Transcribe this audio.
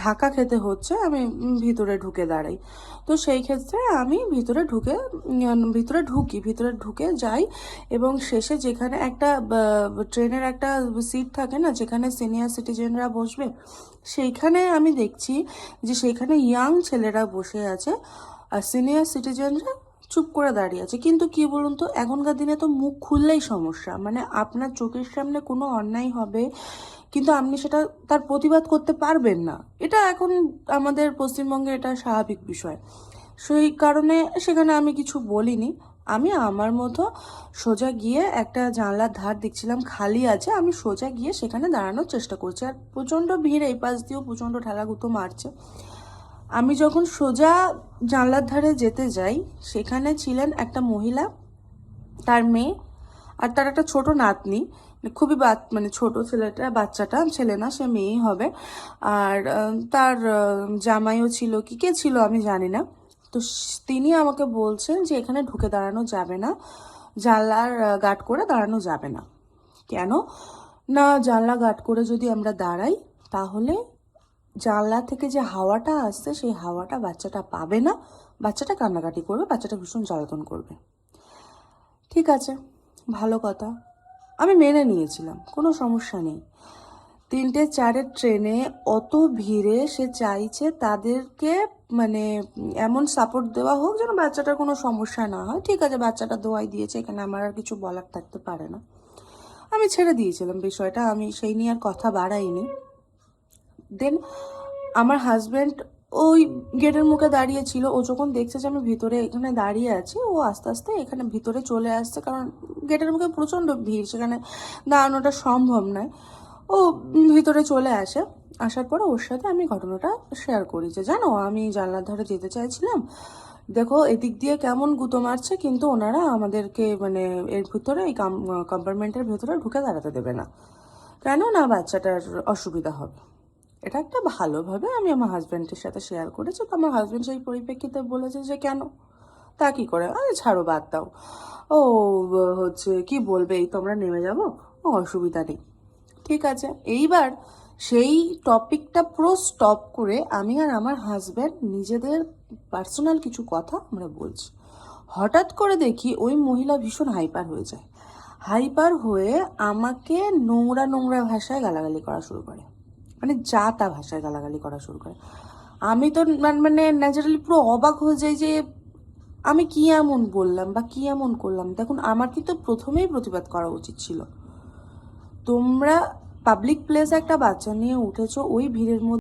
ধাক্কা খেতে হচ্ছে, আমি ভিতরে ঢুকে দাঁড়াই। তো সেই ক্ষেত্রে আমি ভিতরে ঢুকে যাই, এবং শেষে যেখানে একটা ট্রেনের একটা সিট থাকে না, যেখানে সিনিয়র সিটিজেনরা বসবে, সেইখানে আমি দেখছি যে সেইখানে ইয়াং ছেলেরা বসে আছে আর সিনিয়র সিটিজেনরা চুপ করে দাঁড়িয়ে আছে। কিন্তু কি বলুন তো, এখনকার দিনে তো মুখ খুললেই সমস্যা, মানে আপনার চোখের সামনে কোনো অন্যায় হবে কিন্তু আপনি সেটা তার প্রতিবাদ করতে পারবেন না। এটা এখন আমাদের পশ্চিমবঙ্গে এটা স্বাভাবিক বিষয়। সেই কারণে সেখানে আমি কিছু বলিনি। আমি আমার মতো সোজা গিয়ে একটা জানলার ধার দেখছিলাম খালি আছে, আমি সোজা গিয়ে সেখানে দাঁড়ানোর চেষ্টা করছি। আর প্রচণ্ড ভিড়, এই পাশ দিয়েও প্রচণ্ড ঠেলাগুতো মারছে। আমি যখন সোজা জানলার ধারে যেতে যাই, সেখানে ছিলেন একটা মহিলা, তার মেয়ে, আর তার একটা ছোট নাতনি, খুবই মানে ছোট ছেলেটা, বাচ্চাটা ছেলে না, সে মেয়েই হবে। আর তার জামাইও ছিল, কি কে ছিল আমি জানি না। তো তিনি আমাকে বলছেন যে এখানে ঢুকে দাঁড়ানো যাবে না, জানলার গার্ড করে দাঁড়ানো যাবে না। কেন না, জানলা গার্ড করে যদি আমরা দাঁড়াই তাহলে জানলা থেকে যে হাওয়াটা আসছে সেই হাওয়াটা বাচ্চাটা পাবে না, বাচ্চাটা কান্নাকাটি করবে, বাচ্চাটা ভীষণ জ্বালাতন করবে। ঠিক আছে, ভালো কথা, আমি মেনে নিয়েছিলাম, কোনো সমস্যা নেই। 3টে 4-এর ট্রেনে অত ভিড়ে সে চাইছে তাদেরকে মানে এমন সাপোর্ট দেওয়া হোক যেন বাচ্চাটার কোনো সমস্যা না হয়। ঠিক আছে, বাচ্চাটা দোয়াই দিয়েছে, এখানে আমার আর কিছু বলার থাকতে পারে না, আমি ছেড়ে দিয়েছিলাম বিষয়টা, আমি সেই নিয়ে আর কথা বাড়াইনি। দেন আমার হাজব্যান্ড ওই গেটের মুখে দাঁড়িয়ে ছিল, ও যখন দেখছে যে আমি ভিতরে এখানে দাঁড়িয়ে আছি, ও আস্তে আস্তে এখানে ভিতরে চলে আসছে, কারণ গেটের মুখে প্রচণ্ড ভিড়, সেখানে দাঁড়ানোটা সম্ভব নয়। ও ভিতরে চলে আসে, আসার পরে ওর সাথে আমি ঘটনাটা শেয়ার করি যে জানো, আমি জানলার ধারে যেতে চাইছিলাম, দেখো এদিক দিয়ে কেমন গুঁতো মারছে, কিন্তু ওনারা আমাদেরকে মানে এর ভিতরে এই কম্পার্টমেন্টের ভিতরে ঢুকে দাঁড়াতে দেবে না, কেন না বাচ্চাটার অসুবিধা হবে। এটা একটা ভালোভাবে আমি আমার হাজব্যান্ডের সাথে শেয়ার করেছি। তো আমার হাজব্যান্ড সেই পরিপ্রেক্ষিতে বলেছে যে কেন, তা কি করে, আরে ছাড়ো, বাদ দাও, ও হচ্ছে কি বলবে, এই তোমরা নেমে যাবো, ও অসুবিধা নেই। ঠিক আছে, এইবার সেই টপিকটা পুরো স্টপ করে আমি আর আমার হাজব্যান্ড নিজেদের পার্সোনাল কিছু কথা আমরা বলছি। হঠাৎ করে দেখি ওই মহিলা ভীষণ হাইপার হয়ে যায়, হাইপার হয়ে আমাকে নোংরা নোংরা ভাষায় গালাগালি করা শুরু করে, মানে যা তা ভাষায় গালাগালি করা শুরু করে। আমি তো মানে ন্যাচারালি পুরো অবাক হয়ে যাই যে আমি কি এমন বললাম বা কি এমন করলাম। দেখুন, আমার কিন্তু প্রথমেই প্রতিবাদ করা উচিত ছিল। তোমরা পাবলিক প্লেসে একটা বাচ্চা নিয়ে উঠেছো, ওই ভিড়ের মধ্যে